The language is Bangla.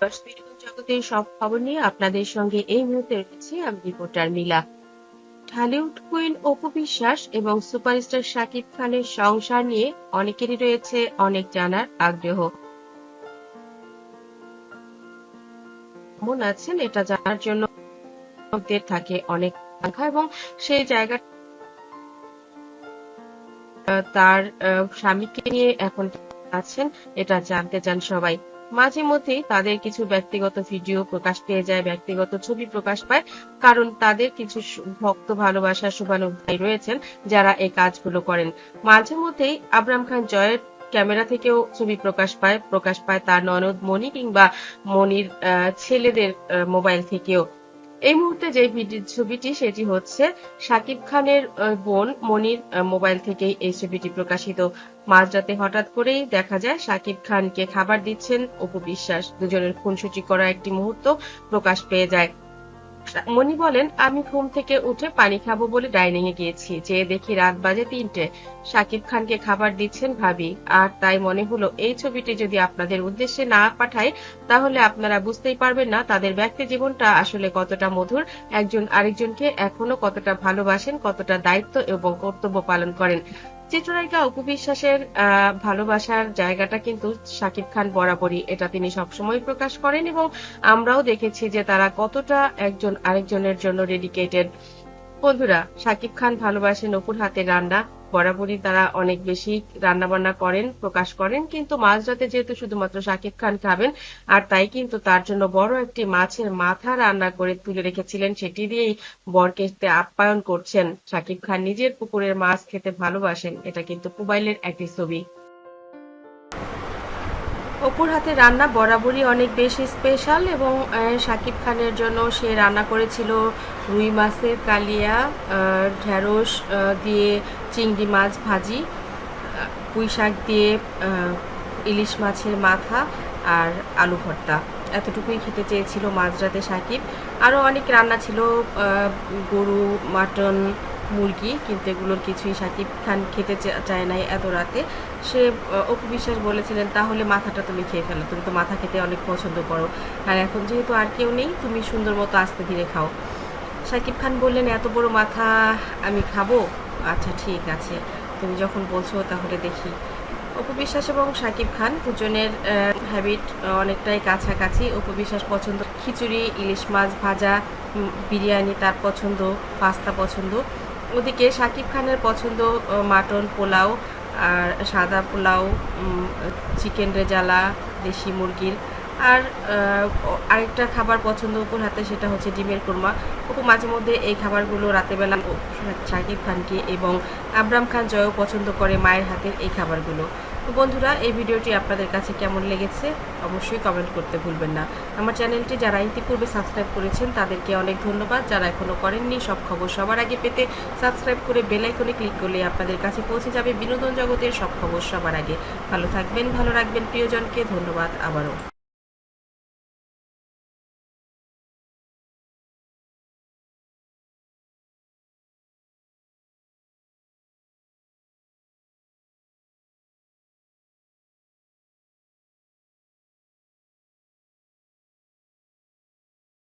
বিনোদন জগতের সব খবর নিয়ে আপনাদের সঙ্গে এই মুহূর্তে রয়েছি আমি রিপোর্টার মিলা। ঢালিউড কুইন অপু বিশ্বাস এবং সুপারস্টার শাকিব খানের সংসার নিয়ে অনেকেরই রয়েছে অনেক জানার আগ্রহ। কেমন আছেন এটা জানার জন্য থাকে অনেক আকাঙ্ক্ষা এবং সেই জায়গা তার স্বামীকে নিয়ে এখন আছেন এটা জানতে চান সবাই। মাঝে মধ্যেই তাদের কিছু ব্যক্তিগত ভিডিও প্রকাশ পেয়ে যায়, ব্যক্তিগত ছবি প্রকাশ পায়, কারণ তাদের কিছু ভক্ত ভালোবাসার শুভানুধ্যায়ী ভাই রয়েছেন যারা এই কাজগুলো করেন। মাঝে মধ্যেই আবরাম খান জয়ের ক্যামেরা থেকেও ছবি প্রকাশ পায় তার ননদ মনি কিংবা মনির ছেলেদের মোবাইল থেকেও। এই মুহূর্তে যে ছবিটি সেটি হচ্ছে শাকিব খানের বোন মনির মোবাইল থেকেই এই ছবিটি প্রকাশিত। মাঝরাতে হঠাৎ করেই দেখা যায় শাকিব খানকে খাবার দিচ্ছেন অপু বিশ্বাস। দুজনের খুনসুটি করা একটি মুহূর্ত প্রকাশ পেয়ে যায়। মনি বলেন, আমি ঘুম থেকে উঠে পানি খাবো বলে ডাইনিং এ গিয়েছি, যেয়ে দেখি রাত বাজে ৩টে। শাকিব খানকে খাবার দিচ্ছেন ভাবি, আর তাই মনে হলো এই ছবিটি যদি আপনাদের উদ্দেশ্যে না পাঠাই তাহলে আপনারা বুঝতেই পারবেন না তাদের ব্যক্তি জীবনটা আসলে কতটা মধুর, একজন আরেকজনকে এখনো কতটা ভালোবাসেন, কতটা দায়িত্ব এবং কর্তব্য পালন করেন। চিত্রনায়িকা অপু বিশ্বাসের ভালোবাসার জায়গাটা কিন্তু শাকিব খান বরাবরই, এটা তিনি সবসময় প্রকাশ করেন এবং আমরাও দেখেছি যে তারা কতটা একজন আরেকজনের জন্য ডেডিকেটেড। বন্ধুরা, শাকিব খান ভালোবাসেন অপুর হাতের রান্না, বরাবরই তারা অনেক বেশি রান্না বান্না করেন, প্রকাশ করেন, কিন্তু মাঝরাতে যেহেতু শুধুমাত্র শাকিব খান খাবেন আর তাই কিন্তু তার জন্য বড় একটি মাছের মাথা রান্না করে তুলে রেখেছিলেন, সেটি দিয়েই বরকে আপ্যায়ন করছেন। শাকিব খান নিজের পুকুরের মাছ খেতে ভালোবাসেন, এটা কিন্তু মোবাইলের একটি ছবি। অপুর হাতে রান্না বরাবরই অনেক বেশি স্পেশাল এবং শাকিব খানের জন্য সে রান্না করেছিল রুই মাছের কালিয়া, ঢেঁড়স দিয়ে চিংড়ি মাছ ভাজি, পুঁই শাক দিয়ে ইলিশ মাছের মাথা আর আলু ভর্তা। এতটুকুই খেতে চেয়েছিল মাঝরাতে শাকিব। আরও অনেক রান্না ছিল, গরু, মাটন, মুরগি, কিন্তু এগুলোর কিছুই শাকিব খান খেতে চায় নাই এত রাতে। সে অপু বিশ্বাস বলেছিলেন, তাহলে মাথাটা তুমি খেয়ে ফেলো, তুমি তো মাথা খেতে অনেক পছন্দ করো, আর এখন যেহেতু আর কেউ নেই তুমি সুন্দর মতো আস্তে ধীরে খাও। শাকিব খান বললেন, এত বড় মাথা আমি খাবো? আচ্ছা ঠিক আছে, তুমি যখন বলছো তাহলে দেখি। অপু বিশ্বাস এবং শাকিব খান দুজনের হ্যাবিট অনেকটাই কাছাকাছি। অপু বিশ্বাস পছন্দ খিচুড়ি, ইলিশ মাছ ভাজা, বিরিয়ানি তার পছন্দ, পাস্তা পছন্দ। ওদিকে শাকিব খানের পছন্দ মাটন পোলাও, আর সাদা পোলাও, চিকেন রেজালা, দেশি মুরগির। আর আরেকটা খাবার পছন্দ অপুর হাতে, সেটা হচ্ছে ডিমের কোরমা। অপু মাঝে মধ্যে এই খাবারগুলো রাতেবেলা শাকিব খানকে এবং আবরাম খান জয়ও পছন্দ করে মায়ের হাতের এই খাবারগুলো। তো বন্ধুরা, এই ভিডিওটি আপনাদের কাছে কেমন লেগেছে অবশ্যই কমেন্ট করতে ভুলবেন না। আমার চ্যানেলটি যারা ইতিপূর্বে সাবস্ক্রাইব করেছেন তাদেরকে অনেক ধন্যবাদ, যারা এখনো করেননি সব খবর সবার আগে পেতে সাবস্ক্রাইব করে বেল আইকনে ক্লিক করলে আপনাদের কাছে পৌঁছে যাবে বিনোদন জগতের সব খবর সবার আগে। ভালো থাকবেন, ভালো রাখবেন প্রিয়জনকে। ধন্যবাদ আবারও।